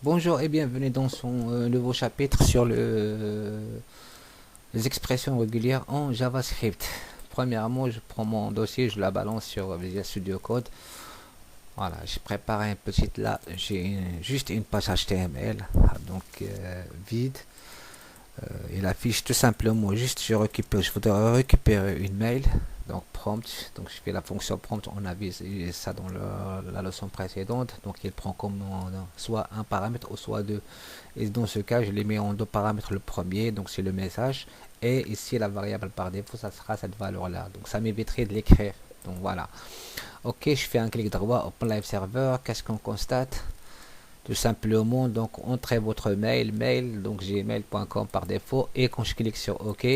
Bonjour et bienvenue dans son nouveau chapitre sur les expressions régulières en JavaScript. Premièrement, je prends mon dossier, je la balance sur Visual Studio Code. Voilà, j'ai préparé un petit là, j'ai juste une page HTML, donc vide. Il affiche tout simplement juste je voudrais récupérer une mail, donc prompt, donc je fais la fonction prompt, on a vu ça dans la leçon précédente, donc il prend comme soit un paramètre ou soit deux, et dans ce cas je les mets en deux paramètres. Le premier donc c'est le message, et ici la variable par défaut ça sera cette valeur là, donc ça m'éviterait de l'écrire. Donc voilà, ok, je fais un clic droit, open live server, qu'est-ce qu'on constate? Tout simplement, donc entrez votre mail, donc gmail.com par défaut, et quand je clique sur OK,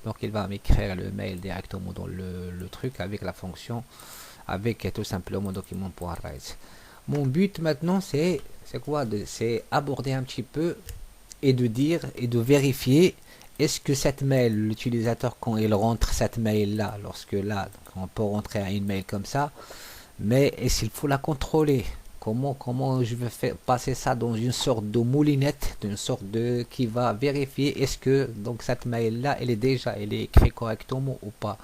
donc il va m'écrire le mail directement dans le truc avec la fonction, avec tout simplement document.write. Mon but maintenant c'est quoi? C'est aborder un petit peu et de dire et de vérifier est-ce que cette mail, l'utilisateur quand il rentre cette mail là, lorsque là, on peut rentrer un email comme ça, mais est-ce qu'il faut la contrôler? Comment je vais faire passer ça dans une sorte de moulinette, d'une sorte de qui va vérifier est-ce que donc cette mail là elle est écrite correctement ou pas.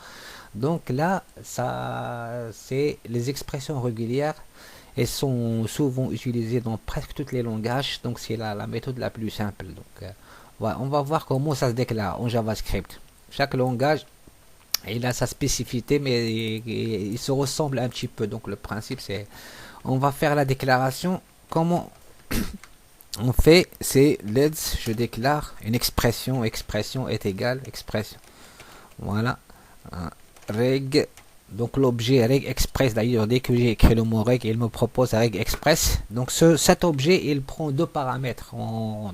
Donc là ça c'est les expressions régulières, elles sont souvent utilisées dans presque tous les langages, donc c'est la méthode la plus simple. Donc voilà, on va voir comment ça se déclare en JavaScript. Chaque langage il a sa spécificité, mais il se ressemble un petit peu. Donc le principe c'est on va faire la déclaration. Comment on fait? C'est let's, je déclare une expression, expression est égale expression. Voilà. Reg, donc l'objet reg express, d'ailleurs dès que j'ai écrit le mot reg, il me propose reg express. Donc cet objet il prend deux paramètres.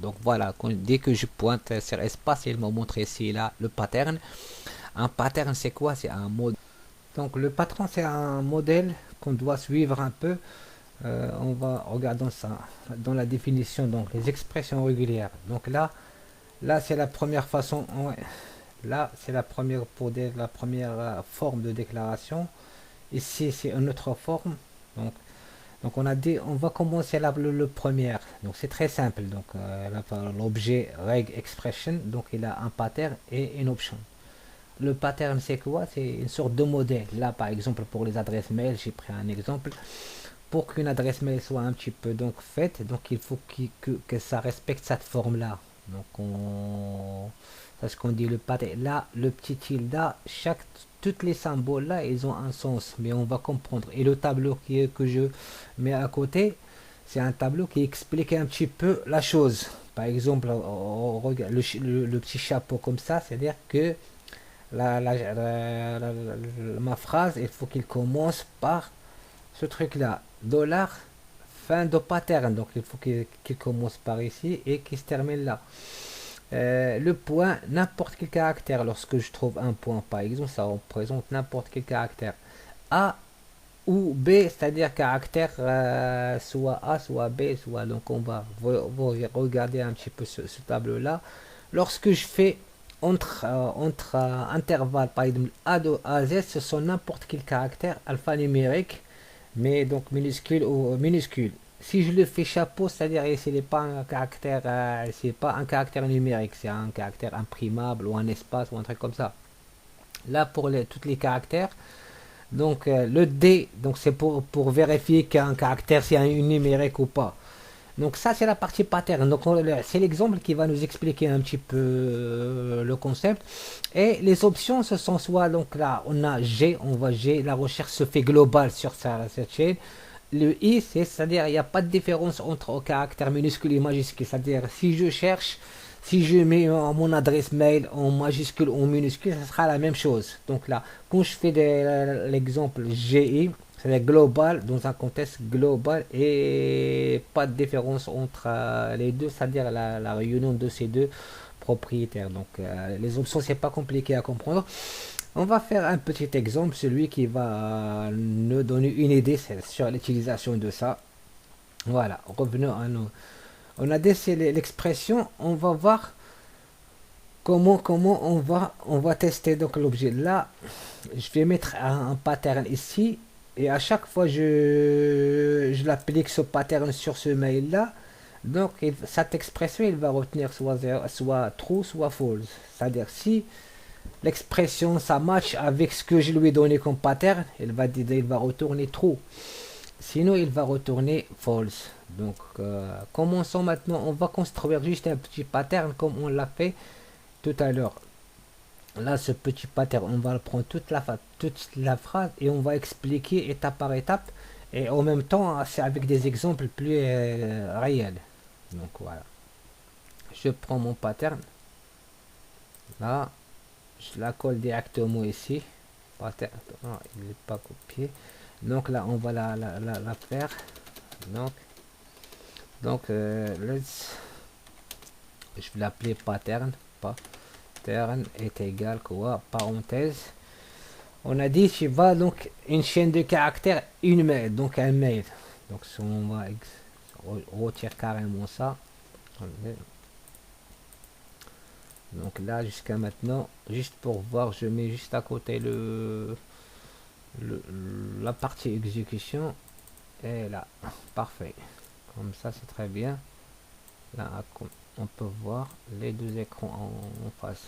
Donc voilà, dès que je pointe sur espace, il me montre ici là le pattern. Un pattern c'est quoi? C'est un mode. Donc le patron c'est un modèle qu'on doit suivre un peu. On va regarder ça dans la définition, donc les expressions régulières. Donc là c'est la première façon, ouais. Là c'est la première la première forme de déclaration. Ici c'est une autre forme. Donc on a dit on va commencer le première. Donc c'est très simple. Donc l'objet reg expression, donc il a un pattern et une option. Le pattern c'est quoi? C'est une sorte de modèle. Là par exemple pour les adresses mail, j'ai pris un exemple. Pour qu'une adresse mail soit un petit peu donc faite, donc il faut que ça respecte cette forme là. Donc c'est ce qu'on dit le pattern. Là le petit tilde, toutes les symboles là ils ont un sens, mais on va comprendre. Et le tableau que je mets à côté, c'est un tableau qui explique un petit peu la chose. Par exemple, on regarde le petit chapeau comme ça, c'est-à-dire que ma phrase, il faut qu'il commence par ce truc là, dollar, fin de pattern, donc il faut qu'il commence par ici et qu'il se termine là. Le point, n'importe quel caractère, lorsque je trouve un point par exemple, ça représente n'importe quel caractère. A ou B, c'est-à-dire caractère soit A, soit B, soit. Donc on va regarder un petit peu ce tableau là. Lorsque je fais entre intervalles, par exemple A de A à Z, ce sont n'importe quel caractère alphanumérique, mais donc minuscule ou minuscule. Si je le fais chapeau, c'est-à-dire ce n'est pas un caractère, c'est pas un caractère numérique, c'est un caractère imprimable ou un espace ou un truc comme ça. Là pour tous les caractères, donc le D, donc c'est pour vérifier qu'un caractère c'est un numérique ou pas. Donc ça c'est la partie pattern. Donc c'est l'exemple qui va nous expliquer un petit peu le concept. Et les options ce sont soit donc là on a G, on voit G, la recherche se fait globale sur cette chaîne. Le I c'est-à-dire il n'y a pas de différence entre caractère minuscule et majuscule. C'est-à-dire si je cherche, si je mets mon adresse mail en majuscule ou en minuscule, ce sera la même chose. Donc là, quand je fais l'exemple GI, c'est global dans un contexte global et pas de différence entre les deux, c'est-à-dire la réunion de ces deux propriétaires. Donc les options, c'est pas compliqué à comprendre. On va faire un petit exemple, celui qui va nous donner une idée sur l'utilisation de ça. Voilà, revenons à nous. On a décelé l'expression, on va voir comment on va tester donc l'objet. Là, je vais mettre un pattern ici et à chaque fois je l'applique ce pattern sur ce mail là. Donc cette expression, il va retenir soit, soit true, soit false. C'est-à-dire si l'expression ça match avec ce que je lui ai donné comme pattern, il va retourner true. Sinon, il va retourner false. Donc, commençons maintenant. On va construire juste un petit pattern comme on l'a fait tout à l'heure. Là, ce petit pattern, on va le prendre toute la phrase et on va expliquer étape par étape. Et en même temps, c'est avec des exemples plus réels. Donc, voilà. Je prends mon pattern. Là, je la colle directement ici. Pattern, non, il n'est pas copié. Donc là, on va la faire. Donc je vais l'appeler pattern. Pattern est égal quoi? Parenthèse. On a dit tu vas donc une chaîne de caractères, une mail, donc un mail. Donc si on va retirer carrément ça. Donc là jusqu'à maintenant, juste pour voir, je mets juste à côté la partie exécution. Et là, parfait. Comme ça, c'est très bien. Là, on peut voir les deux écrans en face.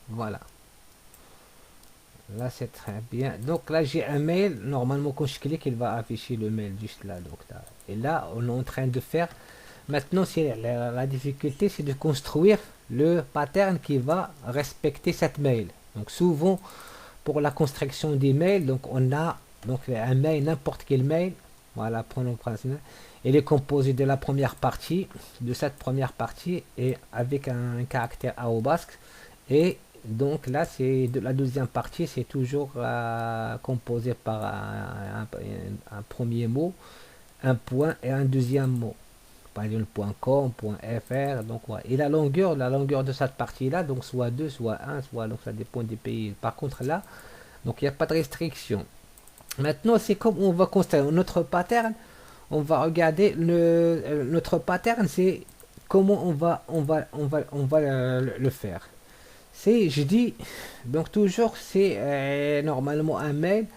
Voilà. Là, c'est très bien. Donc là, j'ai un mail. Normalement, quand je clique, il va afficher le mail juste là. Donc là. Et là, on est en train de faire. Maintenant, c'est la difficulté, c'est de construire le pattern qui va respecter cette mail. Donc souvent, pour la construction des mails, donc on a donc un mail, n'importe quel mail. Voilà, prenons le principe. Il est composé de la première partie, de cette première partie, et avec un caractère arrobasque. Et donc là, c'est de la deuxième partie, c'est toujours composé par un premier mot, un point et un deuxième mot. Par exemple, .com, .fr, donc voilà. Et la longueur de cette partie-là, donc soit 2, soit 1, soit, donc ça dépend des pays. Par contre là, donc il n'y a pas de restriction. Maintenant, c'est comme on va construire notre pattern. On va regarder notre pattern, c'est comment on va le faire. C'est, je dis, donc toujours c'est normalement un mail.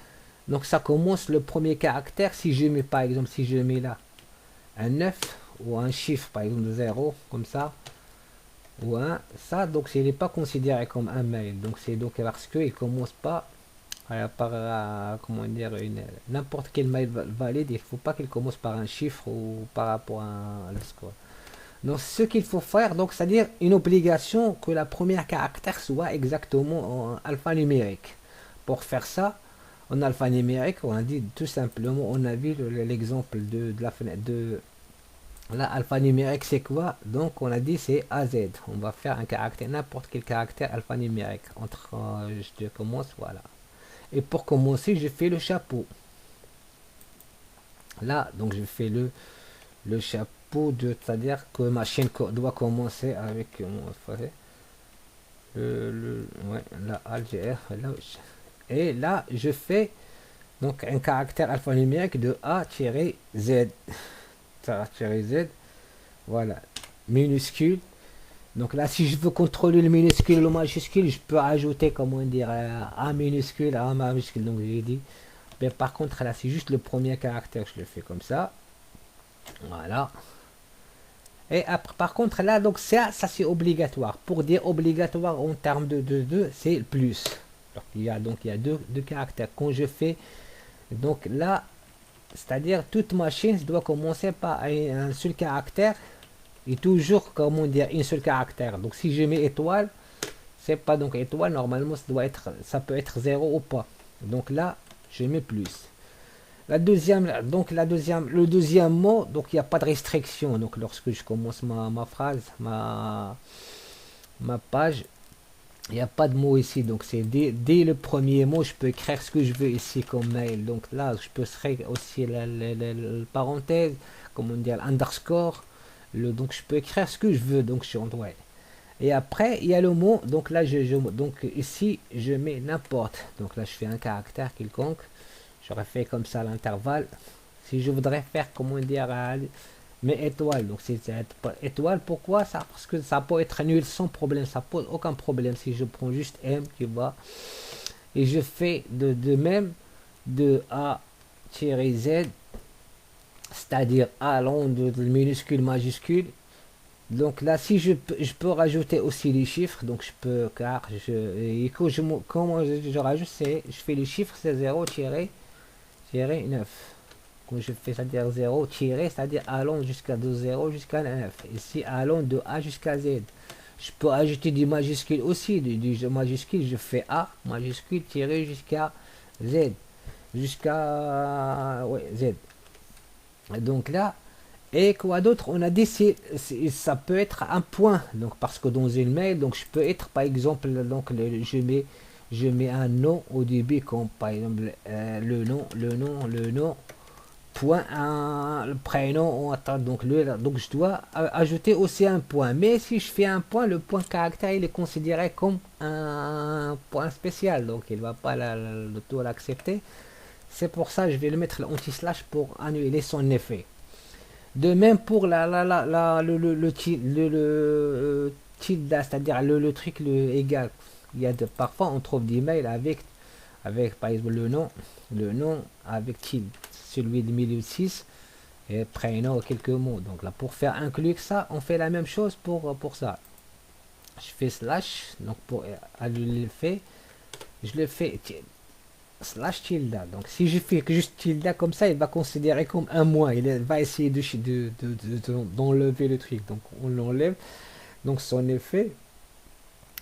Donc ça commence le premier caractère. Si je mets par exemple, si je mets là un 9 ou un chiffre par exemple 0 comme ça ou un, ça donc il n'est pas considéré comme un mail. Donc c'est donc parce qu'il commence pas par comment dire n'importe quel mail valide, il faut pas qu'il commence par un chiffre ou par rapport à un score. Donc ce qu'il faut faire, donc c'est-à-dire une obligation que la première caractère soit exactement en alphanumérique. Pour faire ça en alphanumérique, on a dit tout simplement, on a vu l'exemple de la fenêtre de la alphanumérique, c'est quoi? Donc on a dit c'est AZ. On va faire un caractère, n'importe quel caractère alphanumérique. Entre je commence, voilà. Et pour commencer, je fais le chapeau. Là, donc je fais le chapeau de, c'est-à-dire que ma chaîne doit commencer avec ouais, la ALGR. Et là, je fais donc un caractère alphanumérique de A-Z. A-Z. Voilà. Minuscule. Donc là, si je veux contrôler le minuscule et le majuscule, je peux ajouter, comment dire, A minuscule, A majuscule. Donc j'ai dit. Mais par contre, là, c'est juste le premier caractère. Je le fais comme ça. Voilà. Et après, par contre, là, donc ça c'est obligatoire. Pour dire obligatoire en termes de c'est le plus. Donc il y a deux caractères. Quand je fais, donc là, c'est-à-dire toute machine doit commencer par un seul caractère. Et toujours, comment dire, une seule caractère. Donc si je mets étoile, c'est pas donc étoile, normalement ça peut être 0 ou pas. Donc là, je mets plus. Le deuxième mot, donc il n'y a pas de restriction. Donc lorsque je commence ma phrase, ma page, il n'y a pas de mot ici. Donc c'est dès le premier mot, je peux écrire ce que je veux ici comme mail. Donc là, je peux créer aussi la parenthèse, comment dire, underscore. Donc je peux écrire ce que je veux, donc sur ouais. Et après il y a le mot, donc là donc ici je mets n'importe, donc là je fais un caractère quelconque, j'aurais fait comme ça l'intervalle. Si je voudrais faire, comment dire, mais étoile, donc c'est étoile, pourquoi ça? Parce que ça peut être nul sans problème, ça pose aucun problème. Si je prends juste M, tu vois, et je fais de même de A-Z, c'est-à-dire allant de minuscule majuscule. Donc là, si je peux rajouter aussi les chiffres, donc je peux, car et comment je rajoute, c'est, je fais les chiffres, c'est 0 9. Quand je fais, c'est-à-dire 0 c'est-à-dire allant jusqu'à 0 jusqu'à 9. Ici, allant de A jusqu'à Z. Je peux ajouter du majuscule aussi, du majuscule, je fais A, majuscule, tiré jusqu'à Z. Jusqu'à, ouais, Z. Donc là, et quoi d'autre? On a dit ça peut être un point. Donc parce que dans une mail, donc je peux être par exemple, donc je mets un nom au début comme par exemple le nom point le prénom donc donc je dois ajouter aussi un point. Mais si je fais un point, le point caractère il est considéré comme un point spécial, donc il va pas le tout l'accepter. C'est pour ça que je vais le mettre anti-slash pour annuler son effet. De même pour le tilde, c'est-à-dire le truc le égal. Il y a parfois on trouve des mails avec par exemple le nom avec tilde, celui de 1006 et prénom quelques mots. Donc là pour faire inclure ça, on fait la même chose pour ça. Je fais slash, donc pour annuler l'effet, je le fais slash tilde. Donc si je fais que juste tilde comme ça, il va considérer comme un moins. Il va essayer d'enlever le truc. Donc on l'enlève. Donc son effet.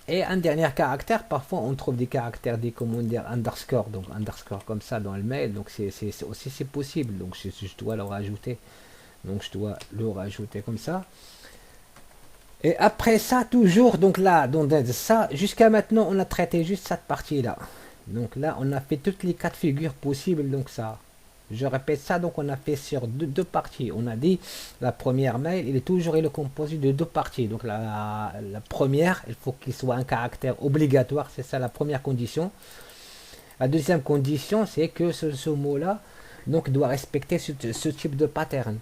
Et un dernier caractère, parfois on trouve des caractères des commandeurs underscore. Donc underscore comme ça dans le mail. Donc c'est aussi c'est possible. Donc je dois le rajouter. Donc je dois le rajouter comme ça. Et après ça, toujours, donc là, donc ça, jusqu'à maintenant, on a traité juste cette partie-là. Donc là, on a fait toutes les 4 figures possibles, donc ça. Je répète ça, donc on a fait sur deux parties. On a dit, la première mail, il est composé de 2 parties. Donc la première, il faut qu'il soit un caractère obligatoire, c'est ça la première condition. La deuxième condition, c'est que ce mot-là, donc doit respecter ce type de pattern.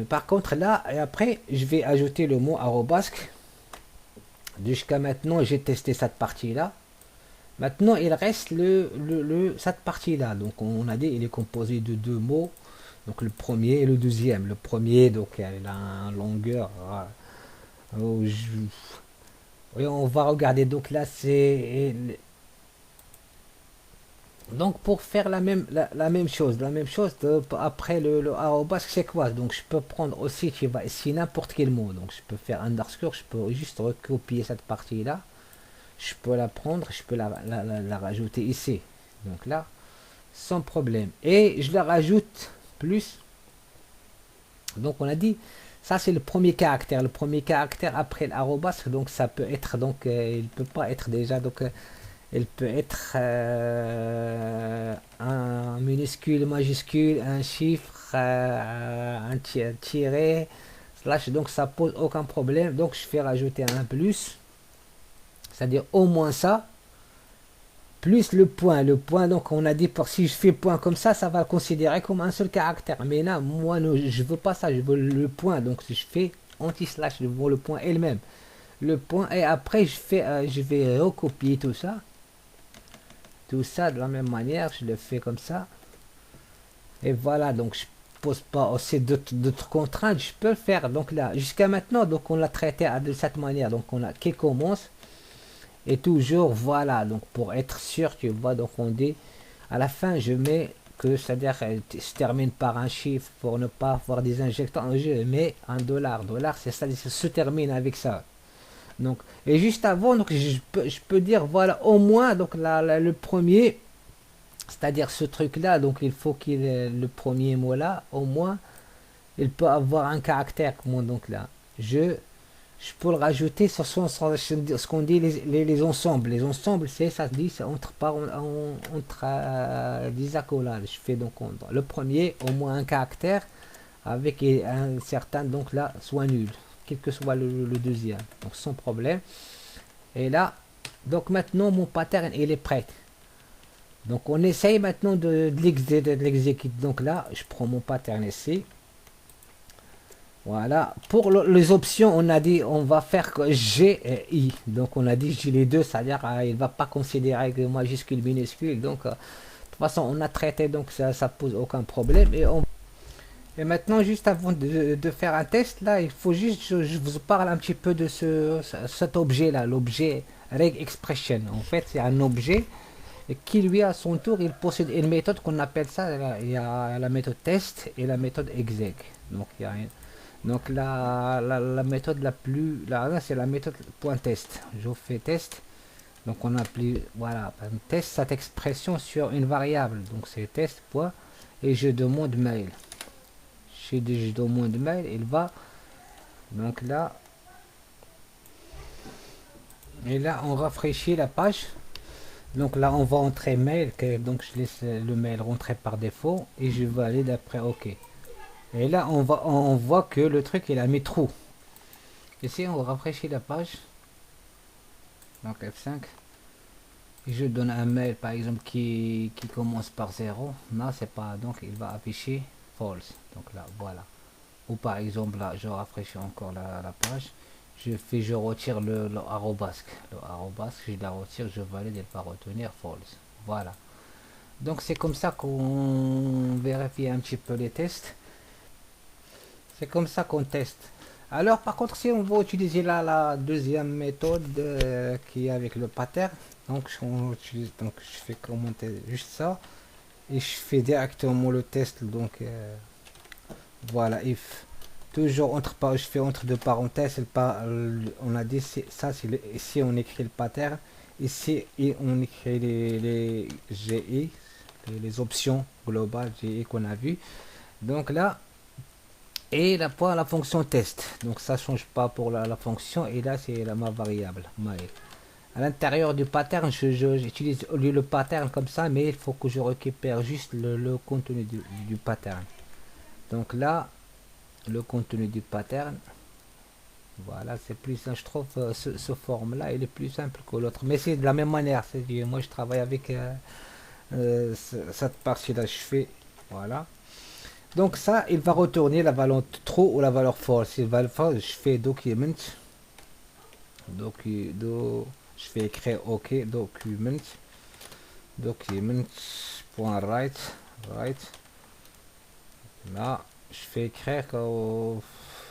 Par contre là, et après, je vais ajouter le mot arrobasque. Jusqu'à maintenant, j'ai testé cette partie-là. Maintenant, il reste cette partie-là. Donc, on a dit il est composé de 2 mots. Donc, le premier et le deuxième. Le premier, donc, il a une longueur. Oui, on va regarder. Donc, là, c'est... Donc, pour faire la même chose, après le arrobas, c'est quoi? Donc, je peux prendre aussi, ici n'importe quel mot. Donc, je peux faire underscore, je peux juste recopier cette partie-là. Je peux la prendre, je peux la rajouter ici. Donc là, sans problème. Et je la rajoute plus. Donc on a dit, ça c'est le premier caractère. Le premier caractère après l'arrobas, donc ça peut être, donc il peut pas être déjà, donc il peut être un minuscule, majuscule, un chiffre, un tiré, slash, donc ça pose aucun problème. Donc je fais rajouter un plus. C'est-à-dire au moins ça, plus le point. Le point, donc on a dit, si je fais point comme ça va le considérer comme un seul caractère. Mais là, moi, je veux pas ça, je veux le point. Donc si je fais anti-slash, je veux le point elle-même. Le point, et après, je vais recopier tout ça. Tout ça de la même manière, je le fais comme ça. Et voilà, donc je pose pas aussi d'autres contraintes, je peux le faire. Donc là, jusqu'à maintenant, donc on l'a traité de cette manière. Donc on a qui commence. Et toujours, voilà, donc pour être sûr, tu vois, donc on dit, à la fin, je mets que, c'est-à-dire, se termine par un chiffre pour ne pas avoir des injecteurs en jeu, mais un dollar. Dollar, c'est ça, ça se termine avec ça. Donc, et juste avant, donc je peux dire, voilà, au moins, donc le premier, c'est-à-dire ce truc-là, donc il faut qu'il ait le premier mot-là, au moins, il peut avoir un caractère, comme donc là, je peux le rajouter sur ce qu'on dit les ensembles. Les ensembles, c'est ça se dit entre des accolades. Je fais donc le premier, au moins un caractère, avec un certain, donc là, soit nul, quel que soit le deuxième. Donc sans problème. Et là, donc maintenant, mon pattern, il est prêt. Donc on essaye maintenant de l'exécuter. Donc là, je prends mon pattern ici. Voilà, pour les options, on a dit on va faire que G et I. Donc on a dit j'ai les deux, c'est-à-dire il va pas considérer que majuscule, minuscule. Donc de toute façon on a traité, donc ça pose aucun problème. Et maintenant, juste avant de faire un test, là, il faut juste, je vous parle un petit peu de cet objet-là, l'objet Reg Expression. En fait, c'est un objet qui, lui, à son tour, il possède une méthode qu'on appelle ça, il y a la méthode test et la méthode exec. Donc, donc la méthode la plus, là, c'est la méthode point test. Je fais test. Donc, on applique, voilà, un test cette expression sur une variable. Donc, c'est test point et je demande mail. Je demande mail, il va donc là, et là on rafraîchit la page. Donc là on va entrer mail, donc je laisse le mail rentrer par défaut et je valide après OK. Et là on voit que le truc il a mis trou. Ici on rafraîchit la page, donc F5, et je donne un mail par exemple qui commence par 0. Non, c'est pas, donc il va afficher false. Donc là voilà. Ou par exemple là je rafraîchis encore la page, je retire le arrobasque, je la retire, je valide, elle va retenir false. Voilà, donc c'est comme ça qu'on vérifie un petit peu les tests, c'est comme ça qu'on teste. Alors par contre, si on veut utiliser là la deuxième méthode qui est avec le pattern, donc on utilise, donc je fais commenter juste ça et je fais directement le test. Donc voilà, if toujours entre, je fais entre deux parenthèses, on a dit ça, c'est ici on écrit le pattern, ici et on écrit les GI, les options globales GI qu'on a vu. Donc là, et là pour la fonction test, donc ça change pas pour la fonction, et là c'est ma variable my. À l'intérieur du pattern, j'utilise au lieu le pattern comme ça, mais il faut que je récupère juste le contenu du pattern. Donc là, le contenu du pattern, voilà, c'est plus simple, je trouve ce forme là il est plus simple que l'autre, mais c'est de la même manière. Moi je travaille avec cette partie là, je fais voilà. Donc ça il va retourner la valeur true ou la valeur false. Il va false, je fais document, je fais écrire OK, document.write, là je fais écrire que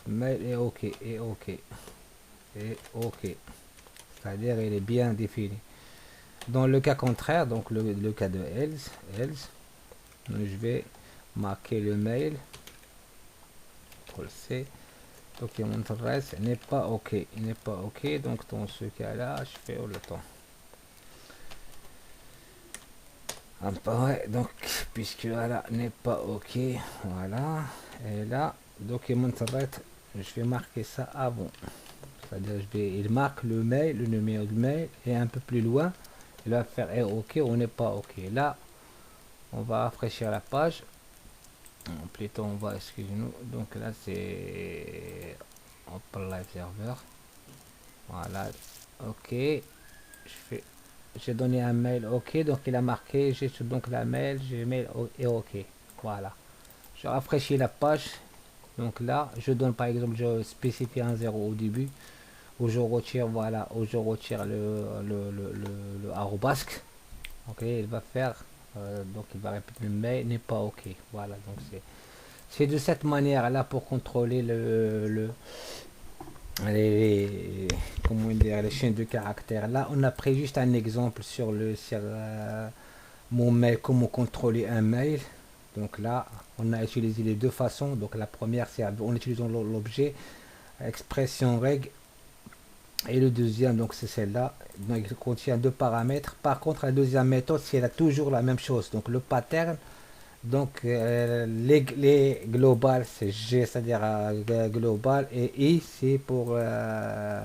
mail est OK, et OK, et OK, c'est-à-dire il est bien défini. Dans le cas contraire, donc le cas de else, je vais marquer le mail, C, document adresse n'est pas OK, il n'est pas OK, donc dans ce cas là je fais le temps. Ouais, donc puisque voilà n'est pas OK, voilà, et là document adresse, je vais marquer ça avant, c'est-à-dire il marque le mail, le numéro de mail, et un peu plus loin il va faire OK ou n'est pas OK. Là on va rafraîchir la page, plutôt on va, excusez-nous, donc là c'est Open Live Server, voilà, OK, j'ai donné un mail OK, donc il a marqué, j'ai donc la mail, j'ai mail et OK, voilà, je rafraîchis la page. Donc là je donne par exemple, je spécifie un 0 au début, où je retire, voilà, où je retire le arrobasque. OK, il va faire donc il va répéter, mais n'est pas OK, voilà. Donc c'est de cette manière là pour contrôler les, comment dire, les chaînes de caractères. Là on a pris juste un exemple sur mon mail, comment contrôler un mail. Donc là on a utilisé les deux façons. Donc la première c'est en utilisant l'objet expression reg, et le deuxième donc c'est celle-là, donc il contient deux paramètres. Par contre la deuxième méthode c'est toujours la même chose, donc le pattern, donc les global c'est G, c'est-à-dire global, et I c'est pour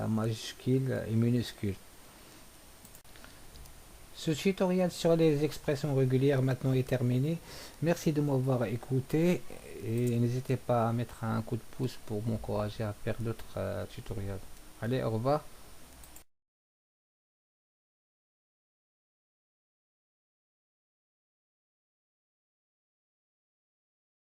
majuscule et minuscule. Ce tutoriel sur les expressions régulières maintenant est terminé. Merci de m'avoir écouté et n'hésitez pas à mettre un coup de pouce pour m'encourager à faire d'autres tutoriels. Allez, au revoir.